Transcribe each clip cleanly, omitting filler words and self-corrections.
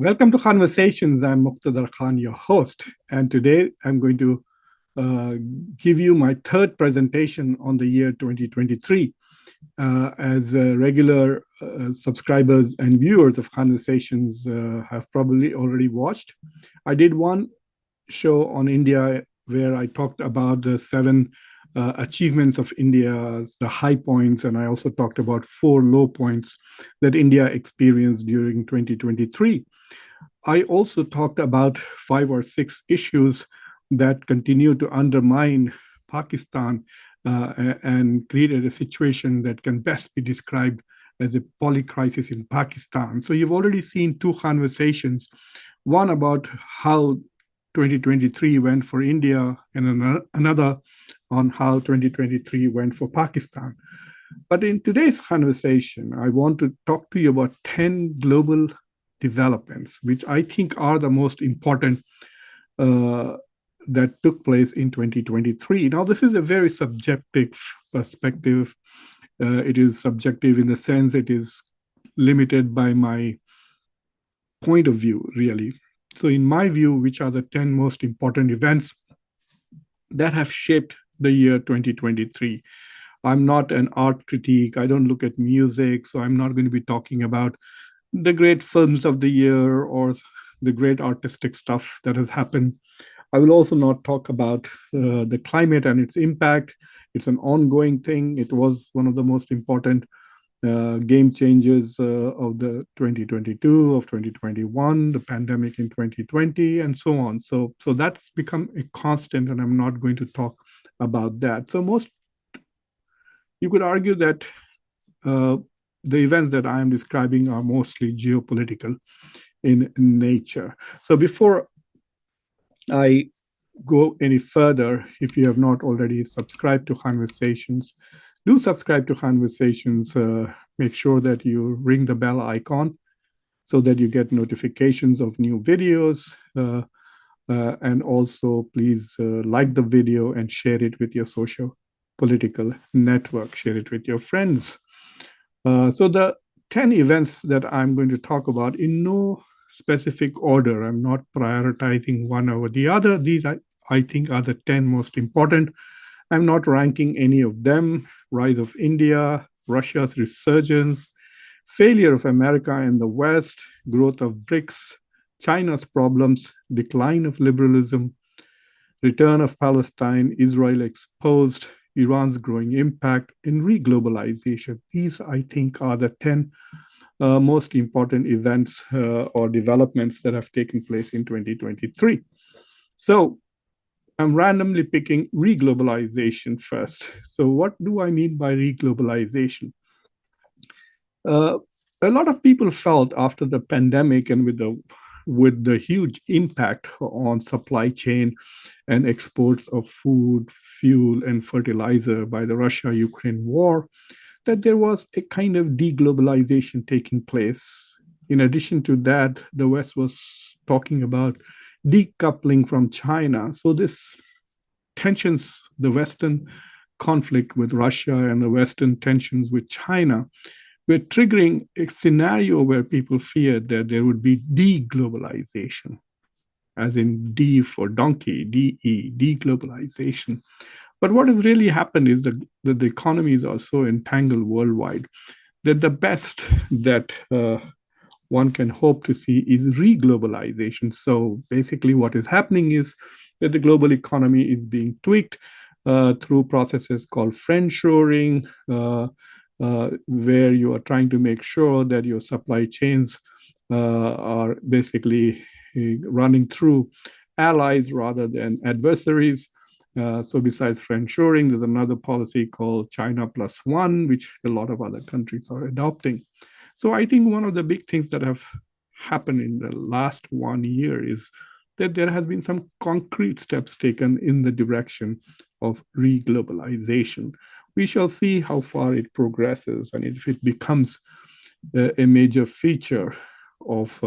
Welcome to Khanversations. I'm Muqtedar, your host, and today I'm going to uh, give you my third presentation on the year 2023. As regular subscribers and viewers of Khanversations have probably already watched, I did one show on India where I talked about the seven achievements of India, the high points, and I also talked about four low points that India experienced during 2023. I also talked about five or six issues that continue to undermine Pakistan and created a situation that can best be described as a polycrisis in Pakistan. So you've already seen two conversations, one about how 2023 went for India and another on how 2023 went for Pakistan. But in today's conversation, I want to talk to you about 10 global developments, which I think are the most important that took place in 2023. Now, this is a very subjective perspective. It is subjective in the sense it is limited by my point of view, really. So, in my view, which are the 10 most important events that have shaped the year 2023? I'm not an art critic. I don't look at music. So, I'm not going to be talking about the great films of the year or the great artistic stuff that has happened. I will also not talk about the climate and its impact. It's an ongoing thing. It was one of the most important game changers of the 2022, of 2021, the pandemic in 2020, and so on. So that's become a constant, and I'm not going to talk about that. So you could argue that the events that I am describing are mostly geopolitical in nature. So before I go any further, if you have not already subscribed to Khanversations, do subscribe to Khanversations. Make sure that you ring the bell icon so that you get notifications of new videos. And also, please like the video and share it with your social political network. Share it with your friends. So the 10 events that I'm going to talk about in no specific order. I'm not prioritizing one over the other. These I think are the 10 most important. I'm not ranking any of them. Rise of India, Russia's resurgence, failure of America and the West, growth of BRICS, China's problems, decline of liberalism, return of Palestine, Israel exposed, Iran's growing impact, and reglobalization. These, I think, are the 10 most important events or developments that have taken place in 2023. So I'm randomly picking reglobalization first. So what do I mean by reglobalization? A lot of people felt after the pandemic and with the huge impact on supply chain and exports of food, fuel, and fertilizer by the Russia-Ukraine war, that there was a kind of deglobalization taking place. In addition to that, the West was talking about decoupling from China. So this tensions, the Western conflict with Russia and the Western tensions with China, were triggering a scenario where people feared that there would be deglobalization, as in D for donkey, DE, deglobalization. But what has really happened is that the economies are so entangled worldwide that the best that one can hope to see is reglobalization. So basically, what is happening is that the global economy is being tweaked through processes called friendshoring, where you are trying to make sure that your supply chains are basically running through allies rather than adversaries. So besides friendshoring, there's another policy called China Plus One, which a lot of other countries are adopting. So I think one of the big things that have happened in the last 1 year is that there has been some concrete steps taken in the direction of reglobalization. We shall see how far it progresses and if it becomes a major feature of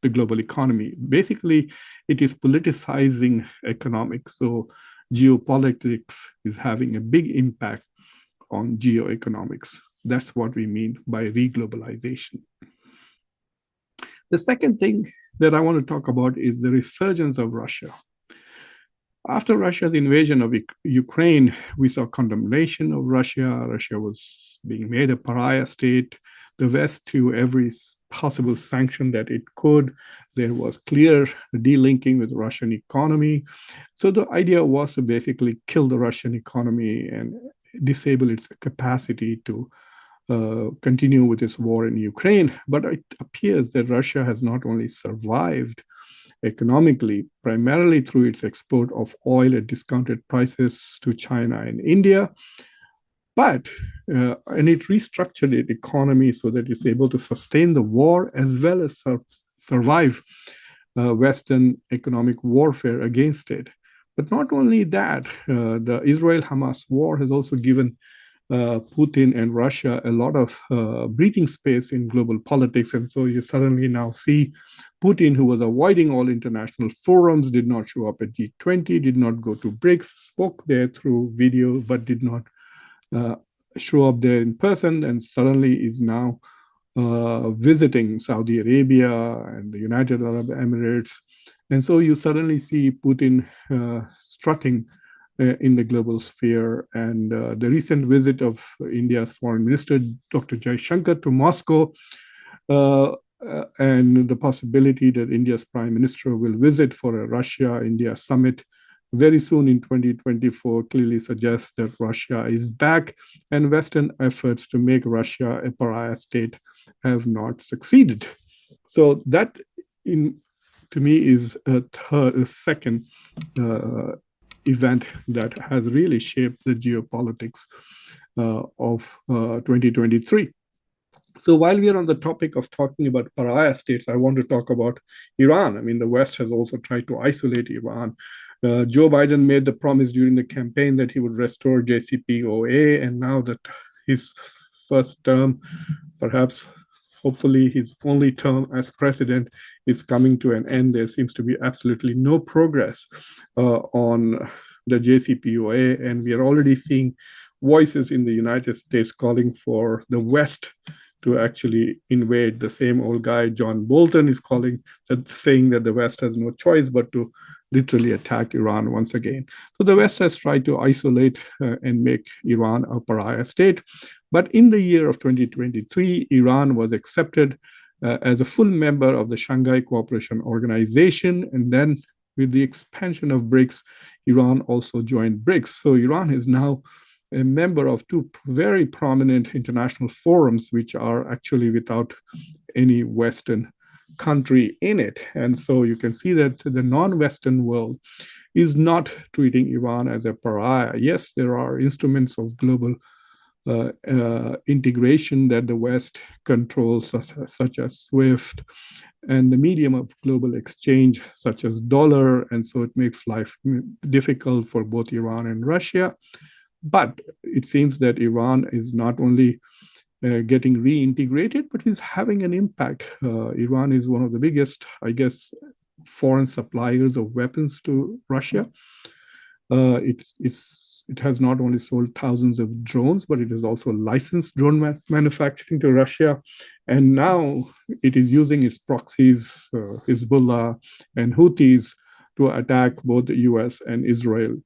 the global economy. Basically, it is politicizing economics. So geopolitics is having a big impact on geoeconomics. That's what we mean by reglobalization. The second thing that I want to talk about is the resurgence of Russia. After Russia's invasion of Ukraine, we saw condemnation of Russia. Russia was being made a pariah state. The West threw every possible sanction that it could. There was clear delinking with the Russian economy. So the idea was to basically kill the Russian economy and disable its capacity to continue with its war in Ukraine. But it appears that Russia has not only survived economically, primarily through its export of oil at discounted prices to China and India, but and it restructured its economy so that it's able to sustain the war as well as survive Western economic warfare against it. But not only that, the Israel-Hamas war has also given Putin and Russia a lot of breathing space in global politics. And so you suddenly now see Putin, who was avoiding all international forums, did not show up at G20, did not go to BRICS, spoke there through video, but did not show up there in person, and suddenly is now visiting Saudi Arabia and the United Arab Emirates. And so you suddenly see Putin strutting in the global sphere. And the recent visit of India's Foreign Minister, Dr. Jaishankar, to Moscow, and the possibility that India's Prime Minister will visit for a Russia-India summit very soon in 2024 clearly suggests that Russia is back, and Western efforts to make Russia a pariah state have not succeeded. So that, to me, is a second event that has really shaped the geopolitics of 2023. So while we are on the topic of talking about pariah states, I want to talk about Iran. I mean, the West has also tried to isolate Iran. Joe Biden made the promise during the campaign that he would restore JCPOA, and now that his first term, perhaps hopefully his only term as president, is coming to an end, there seems to be absolutely no progress on the JCPOA, and we are already seeing voices in the United States calling for the West to actually invade. The same old guy, John Bolton, is saying that the West has no choice but to literally attack Iran once again. So the West has tried to isolate and make Iran a pariah state. But in the year of 2023, Iran was accepted as a full member of the Shanghai Cooperation Organization. And then with the expansion of BRICS, Iran also joined BRICS. So Iran is now a member of two very prominent international forums, which are actually without any Western country in it. And so you can see that the non-Western world is not treating Iran as a pariah. Yes, there are instruments of global integration that the West controls, such as SWIFT, and the medium of global exchange, such as dollar. And so it makes life difficult for both Iran and Russia. But it seems that Iran is not only getting reintegrated, but is having an impact. Iran is one of the biggest, I guess, foreign suppliers of weapons to Russia. It has not only sold thousands of drones, but it has also licensed drone manufacturing to Russia. And now it is using its proxies, Hezbollah and Houthis, to attack both the US and Israel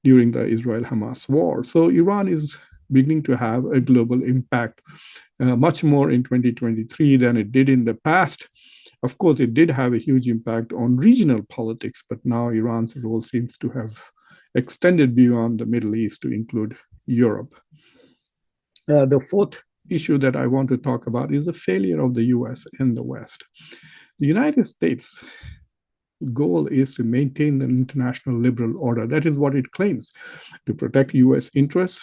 during the Israel-Hamas war. So Iran is beginning to have a global impact, much more in 2023 than it did in the past. Of course, it did have a huge impact on regional politics, but now Iran's role seems to have extended beyond the Middle East to include Europe. The fourth issue that I want to talk about is the failure of the US and the West. The United States' goal is to maintain an international liberal order. That is what it claims, to protect US interests,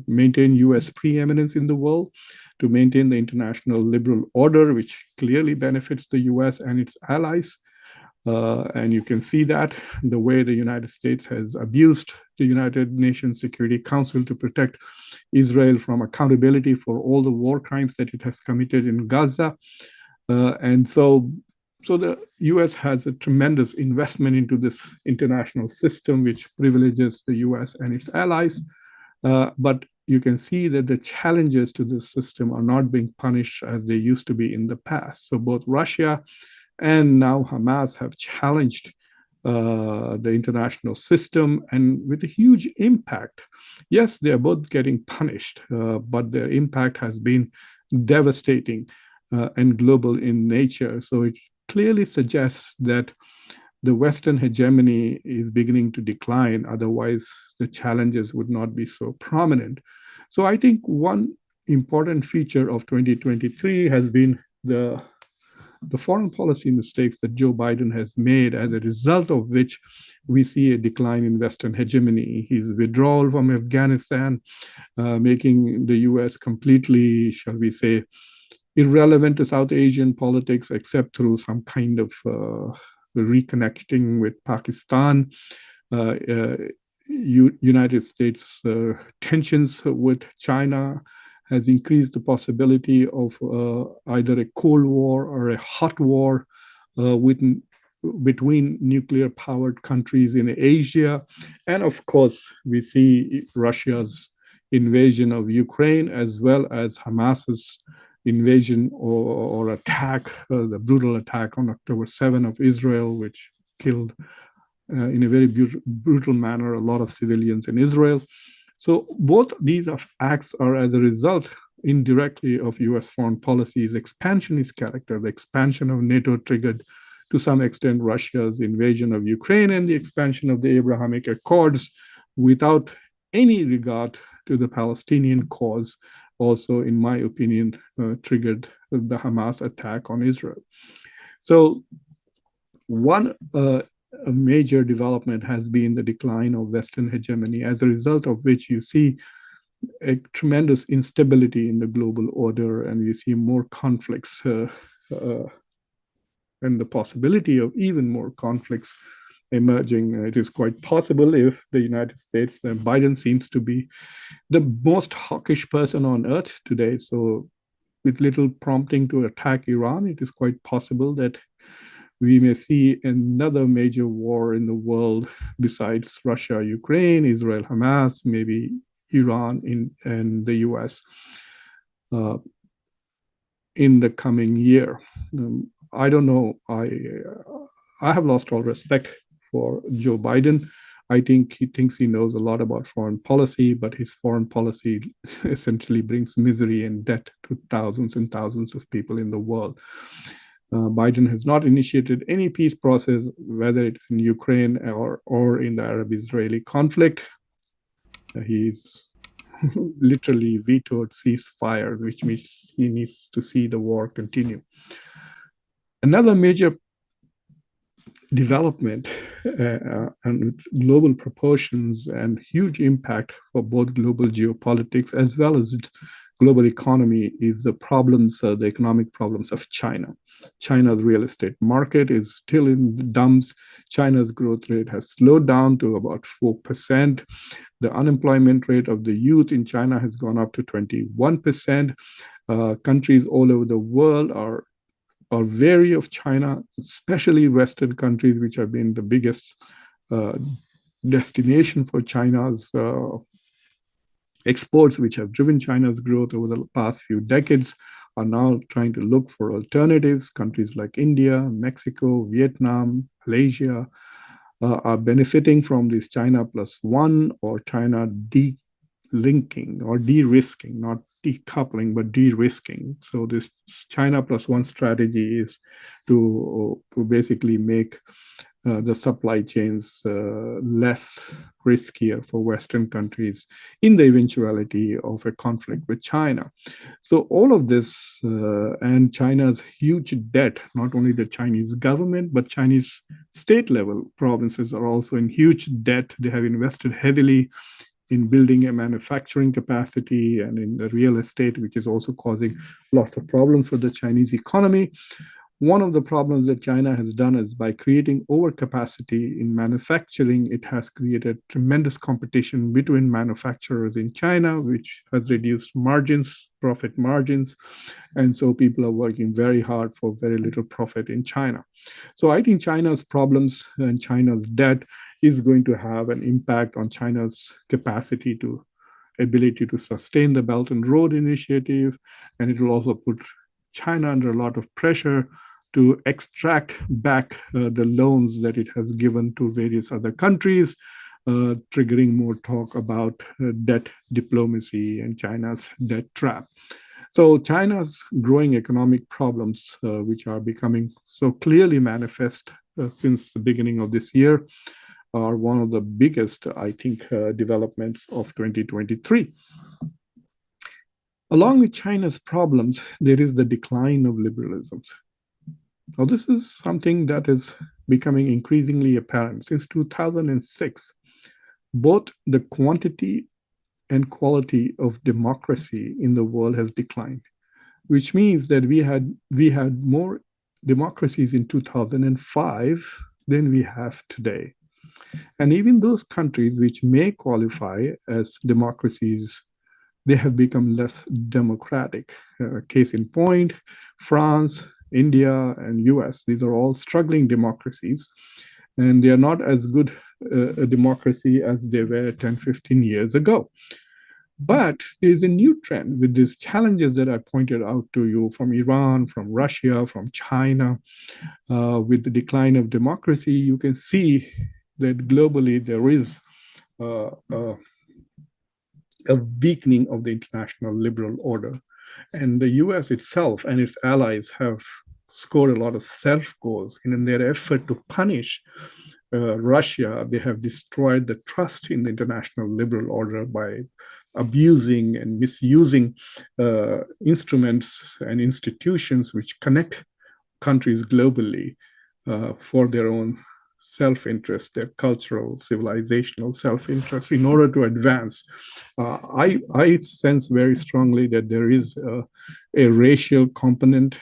maintain US preeminence in the world, to maintain the international liberal order, which clearly benefits the US and its allies. And you can see that the way the United States has abused the United Nations Security Council to protect Israel from accountability for all the war crimes that it has committed in Gaza. And so the US has a tremendous investment into this international system, which privileges the US and its allies. But you can see that the challenges to this system are not being punished as they used to be in the past. So both Russia and now Hamas have challenged the international system, and with a huge impact. Yes, they are both getting punished, but their impact has been devastating and global in nature. So it clearly suggests that the Western hegemony is beginning to decline. Otherwise, the challenges would not be so prominent. So I think one important feature of 2023 has been the foreign policy mistakes that Joe Biden has made, as a result of which we see a decline in Western hegemony. His withdrawal from Afghanistan, making the US completely, shall we say, irrelevant to South Asian politics, except through some kind of reconnecting with Pakistan. United States tensions with China has increased the possibility of either a Cold War or a hot war between nuclear-powered countries in Asia. And of course, we see Russia's invasion of Ukraine, as well as Hamas's invasion or attack, the brutal attack on October 7 of Israel, which killed in a very brutal manner a lot of civilians in Israel. So both these acts are as a result indirectly of US foreign policy's expansionist character. The expansion of NATO triggered to some extent Russia's invasion of Ukraine and the expansion of the Abrahamic Accords without any regard to the Palestinian cause, also, in my opinion, triggered the Hamas attack on Israel. So one a major development has been the decline of Western hegemony, as a result of which you see a tremendous instability in the global order, and you see more conflicts and the possibility of even more conflicts emerging. It is quite possible if the United States, Biden seems to be the most hawkish person on earth today. So with little prompting to attack Iran, it is quite possible that we may see another major war in the world besides Russia, Ukraine, Israel, Hamas, maybe Iran and the US in the coming year. I don't know. I have lost all respect for Joe Biden. I think he thinks he knows a lot about foreign policy, but his foreign policy essentially brings misery and debt to thousands and thousands of people in the world. Biden has not initiated any peace process, whether it's in Ukraine or in the Arab-Israeli conflict. He's literally vetoed ceasefire, which means he needs to see the war continue. Another major development and global proportions and huge impact for both global geopolitics as well as global economy is the problems, the economic problems of China. China's real estate market is still in the dumps. China's growth rate has slowed down to about 4%. The unemployment rate of the youth in China has gone up to 21%. Countries all over the world are wary of China, especially Western countries, which have been the biggest destination for China's exports, which have driven China's growth over the past few decades, are now trying to look for alternatives. Countries like India, Mexico, Vietnam, Malaysia are benefiting from this China plus one or China de-linking or de-risking, not decoupling, but de-risking. So this China plus one strategy is to basically make the supply chains less riskier for Western countries in the eventuality of a conflict with China. So all of this and China's huge debt, not only the Chinese government, but Chinese state level provinces are also in huge debt. They have invested heavily in building a manufacturing capacity and in the real estate, which is also causing lots of problems for the Chinese economy. One of the problems that China has done is by creating overcapacity in manufacturing, it has created tremendous competition between manufacturers in China, which has reduced margins, profit margins. And so people are working very hard for very little profit in China. So I think China's problems and China's debt is going to have an impact on China's capacity to ability to sustain the Belt and Road Initiative, and it will also put China under a lot of pressure to extract back the loans that it has given to various other countries, triggering more talk about debt diplomacy and China's debt trap. So China's growing economic problems, which are becoming so clearly manifest since the beginning of this year, are one of the biggest, I think, developments of 2023. Along with China's problems, there is the decline of liberalism. Now, this is something that is becoming increasingly apparent. Since 2006, both the quantity and quality of democracy in the world has declined, which means that we had more democracies in 2005 than we have today. And even those countries which may qualify as democracies, they have become less democratic. Case in point, France, India, and US, these are all struggling democracies, and they are not as good a democracy as they were 10, 15 years ago. But there's a new trend with these challenges that I pointed out to you from Iran, from Russia, from China. With the decline of democracy, you can see that globally there is a weakening of the international liberal order. And the US itself and its allies have scored a lot of self-goals in their effort to punish Russia. They have destroyed the trust in the international liberal order by abusing and misusing instruments and institutions which connect countries globally for their own self-interest, their cultural, civilizational self-interest in order to advance. I sense very strongly that there is a racial component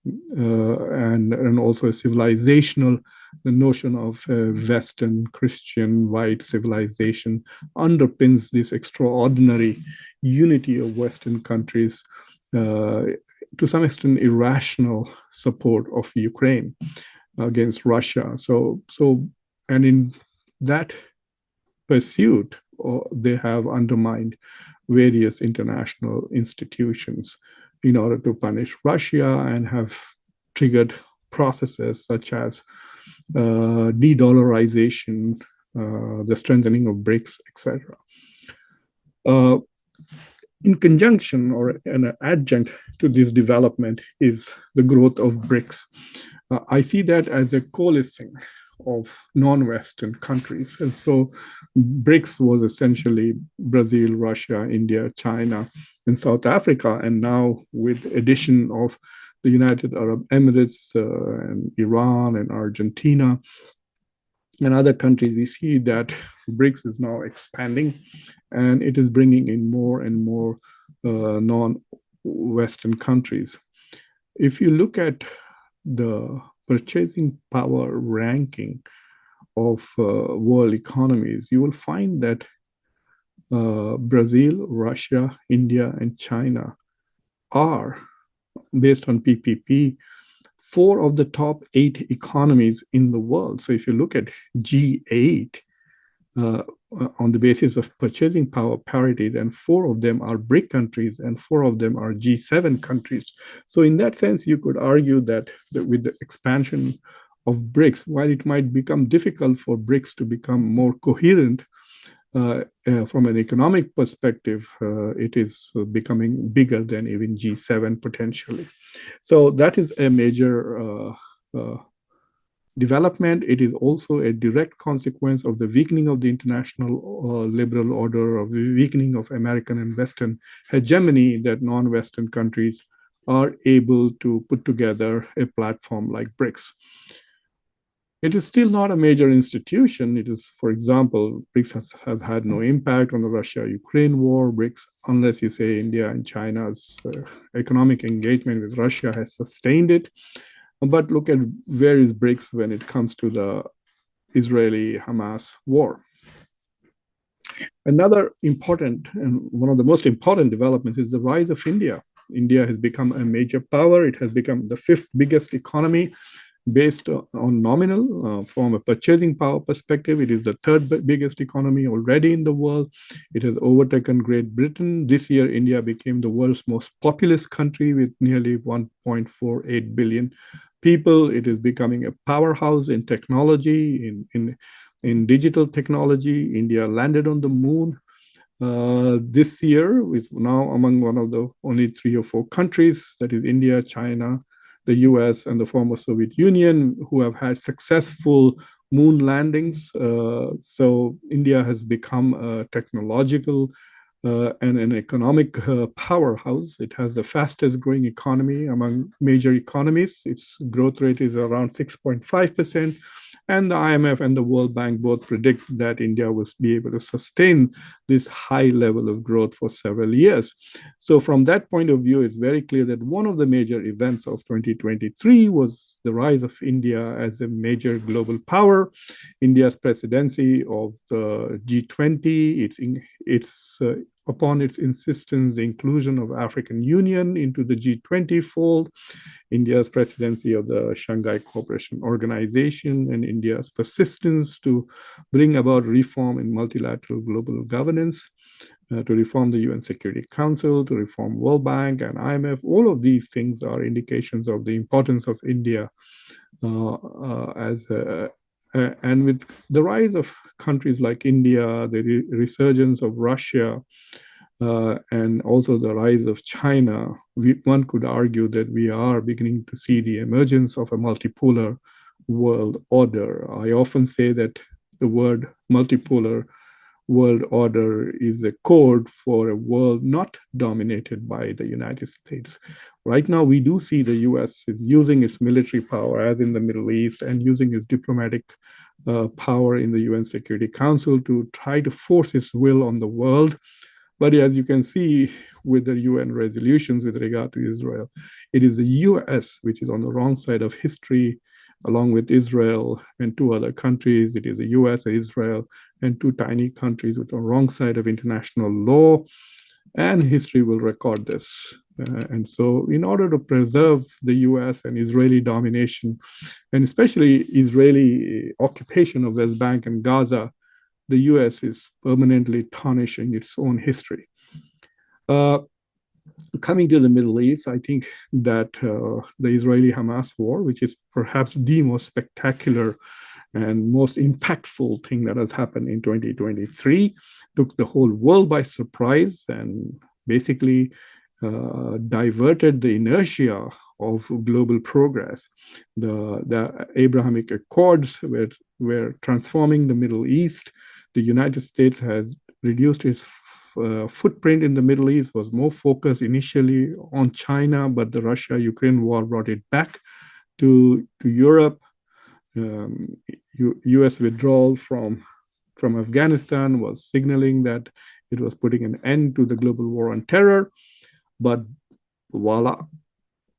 and also a civilizational. The notion of Western Christian white civilization underpins this extraordinary unity of Western countries, to some extent irrational support of Ukraine against Russia. So and in that pursuit, they have undermined various international institutions in order to punish Russia and have triggered processes such as de-dollarization, the strengthening of BRICS, etc. In conjunction or an adjunct to this development is the growth of BRICS. I see that as a coalescing of non-Western countries. And so BRICS was essentially Brazil, Russia, India, China, and South Africa. And now with addition of the United Arab Emirates and Iran and Argentina and other countries, we see that BRICS is now expanding and it is bringing in more and more non-Western countries. If you look at the purchasing power ranking of world economies, you will find that Brazil, Russia, India, and China are, based on PPP, 4 of the top 8 economies in the world. So if you look at G8 on the basis of purchasing power parity, then 4 of them are BRIC countries and 4 of them are G7 countries. So in that sense, you could argue that with the expansion of BRICS, while it might become difficult for BRICS to become more coherent from an economic perspective, it is becoming bigger than even G7 potentially. So that is a major development. It is also a direct consequence of the weakening of the international liberal order, of the weakening of American and Western hegemony, that non-Western countries are able to put together a platform like BRICS. It is still not a major institution. It is, for example, BRICS has had no impact on the Russia-Ukraine war. BRICS, unless you say India and China's economic engagement with Russia has sustained it. But look at where is BRICS when it comes to the Israeli-Hamas war. Another important and one of the most important developments is the rise of India. India has become a major power. It has become the 5th biggest economy based on nominal. From a purchasing power perspective, it is the third biggest economy already in the world. It has overtaken Great Britain. This year, India became the world's most populous country with nearly 1.48 billion people. It is becoming a powerhouse in technology, in digital technology. India landed on the moon this year, is now among one of the only 3 or 4 countries, that is India, China, the US, and the former Soviet Union, who have had successful moon landings. So India has become a technological and an economic powerhouse. It has the fastest growing economy among major economies. Its growth rate is around 6.5%. And the IMF and the World Bank both predict that India will be able to sustain this high level of growth for several years. So from that point of view, it's very clear that one of the major events of 2023 was the rise of India as a major global power. India's presidency of the G20, it's upon its insistence, the inclusion of African Union into the G20 fold, India's presidency of the Shanghai Cooperation Organization, and India's persistence to bring about reform in multilateral global governance, to reform the UN Security Council, to reform World Bank and IMF. All of these things are indications of the importance of India and with the rise of countries like India, the resurgence of Russia, and also the rise of China, one could argue that we are beginning to see the emergence of a multipolar world order. I often say that the word multipolar world order is a code for a world not dominated by the United States. Right now, we do see the US is using its military power, as in the Middle East, and using its diplomatic power in the UN Security Council to try to force its will on the world. But as you can see with the UN resolutions with regard to Israel, it is the US which is on the wrong side of history, along with Israel and 2 other countries. It is the US, Israel, and 2 tiny countries which are on the wrong side of international law. And history will record this. And so, in order to preserve the US and Israeli domination, and especially Israeli occupation of West Bank and Gaza, the US is permanently tarnishing its own history. Coming to the Middle East, I think that the Israeli-Hamas war, which is perhaps the most spectacular and most impactful thing that has happened in 2023, took the whole world by surprise and basically diverted the inertia of global progress. The Abrahamic Accords were transforming the Middle East. The United States has reduced its footprint in the Middle East, was more focused initially on China, but the Russia-Ukraine war brought it back to Europe. US withdrawal from Afghanistan was signaling that it was putting an end to the global war on terror. But voila,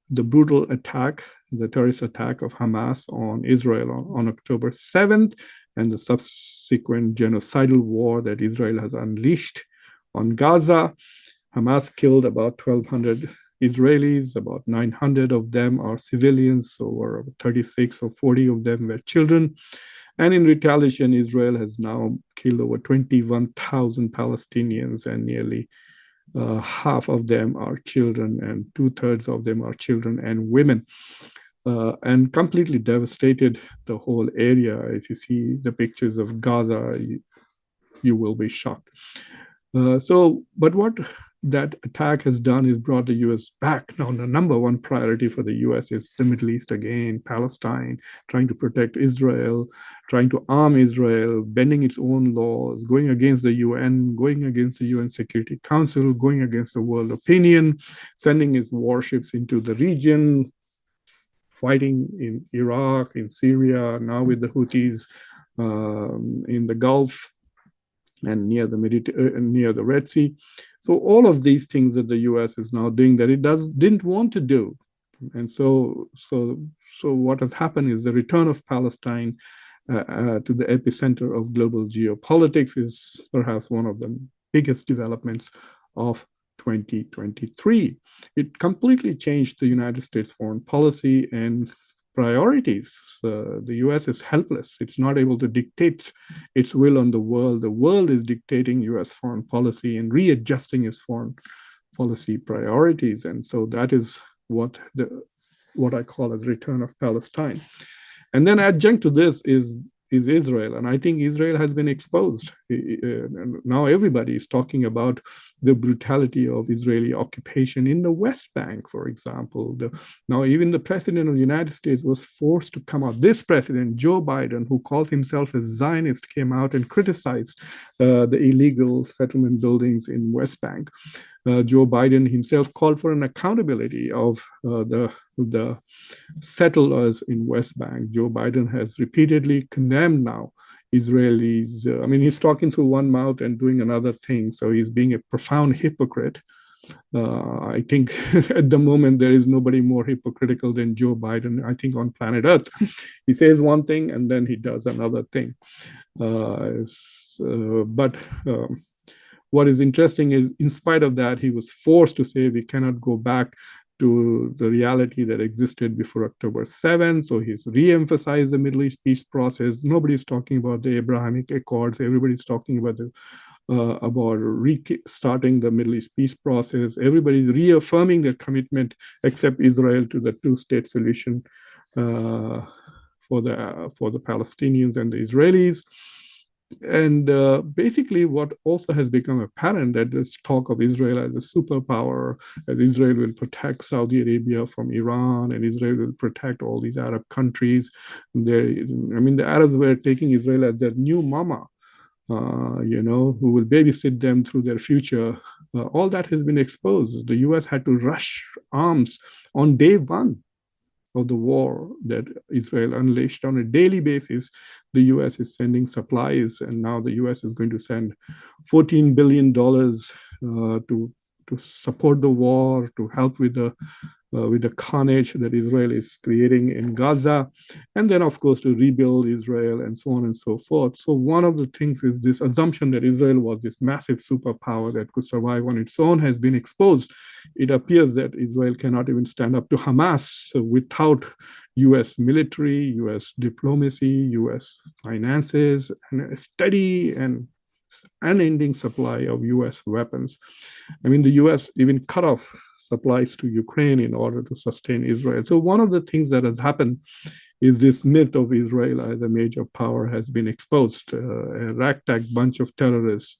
the brutal attack, the terrorist attack of Hamas on Israel on October 7th, and the subsequent genocidal war that Israel has unleashed on Gaza. Hamas killed about 1,200 Israelis, about 900 of them are civilians, over 36 or 40 of them were children. And in retaliation, Israel has now killed over 21,000 Palestinians, and nearly half of them are children, and 2/3 of them are children and women, and completely devastated the whole area. If you see the pictures of Gaza, you will be shocked. But what that attack has done is brought the US back. Now, the number one priority for the US is the Middle East again, Palestine, trying to protect Israel, trying to arm Israel, bending its own laws, going against the UN, going against the UN Security Council, going against the world opinion, sending its warships into the region, fighting in Iraq, in Syria, now with the Houthis in the Gulf and near the Red Sea. So all of these things that the US is now doing that it didn't want to do. And so what has happened is the return of Palestine to the epicenter of global geopolitics is perhaps one of the biggest developments of 2023. It completely changed the United States foreign policy and priorities. The US is helpless. It's not able to dictate its will on the world. The world is dictating US foreign policy and readjusting its foreign policy priorities. And so that is what I call as return of Palestine. And then adjunct to this is Israel. And I think Israel has been exposed. Now everybody is talking about the brutality of Israeli occupation in the West Bank, for example. Now even the president of the United States was forced to come out. This president, Joe Biden, who calls himself a Zionist, came out and criticized the illegal settlement buildings in West Bank. Joe Biden himself called for an accountability of the settlers in West Bank. Joe Biden has repeatedly condemned now Israelis. He's talking through one mouth and doing another thing. So he's being a profound hypocrite. I think at the moment there is nobody more hypocritical than Joe Biden, I think, on planet Earth. He says one thing and then he does another thing. What is interesting is, in spite of that, he was forced to say we cannot go back to the reality that existed before October 7th. So he's re-emphasized the Middle East peace process. Nobody's talking about the Abrahamic Accords. Everybody's talking about restarting the Middle East peace process. Everybody's reaffirming their commitment, except Israel, to the two-state solution for the Palestinians and the Israelis. And basically what also has become apparent, that this talk of Israel as a superpower, as Israel will protect Saudi Arabia from Iran, and Israel will protect all these Arab countries. The Arabs were taking Israel as their new mama, who will babysit them through their future. All that has been exposed. The US had to rush arms on day one of the war that Israel unleashed. On a daily basis, the US is sending supplies, and now the US is going to send $14 billion to support the war, to help with the carnage that Israel is creating in Gaza, and then of course to rebuild Israel and so on and so forth. So one of the things is this assumption that Israel was this massive superpower that could survive on its own has been exposed. It appears that Israel cannot even stand up to Hamas without US military, US diplomacy, US finances, and a steady and unending supply of US weapons. The US even cut off supplies to Ukraine in order to sustain Israel. So one of the things that has happened is this myth of Israel as a major power has been exposed. A ragtag bunch of terrorists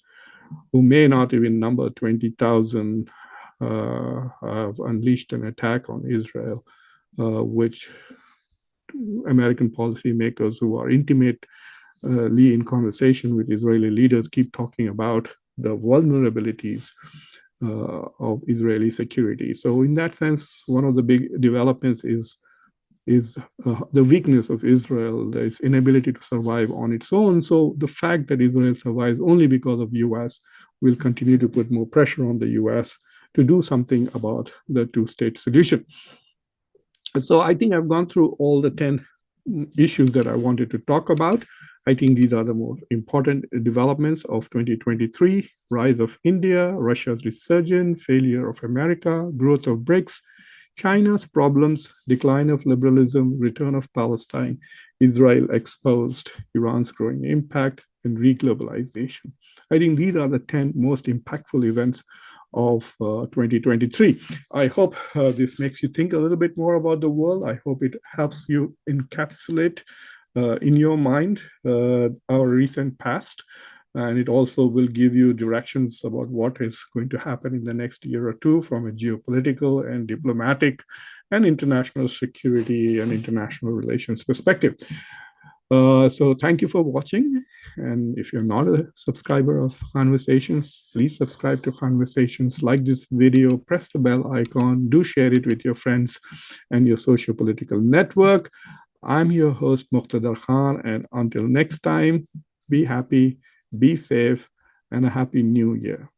who may not even number 20,000 have unleashed an attack on Israel, which American policymakers who are intimately in conversation with Israeli leaders keep talking about the vulnerabilities of Israeli security. So in that sense, one of the big developments is the weakness of Israel, its inability to survive on its own. So the fact that Israel survives only because of US will continue to put more pressure on the US to do something about the two-state solution. So I think I've gone through all the 10 issues that I wanted to talk about. I think these are the more important developments of 2023: rise of India, Russia's resurgence, failure of America, growth of BRICS, China's problems, decline of liberalism, return of Palestine, Israel exposed, Iran's growing impact, and reglobalization. I think these are the 10 most impactful events of 2023. I hope this makes you think a little bit more about the world. I hope it helps you encapsulate in your mind our recent past, and it also will give you directions about what is going to happen in the next year or two from a geopolitical and diplomatic and international security and international relations perspective. So thank you for watching. And if you're not a subscriber of Khanversations, please subscribe to Khanversations, like this video, press the bell icon, do share it with your friends and your socio-political network. I'm your host, Muqtedar Khan, and until next time, be happy, be safe, and a happy new year.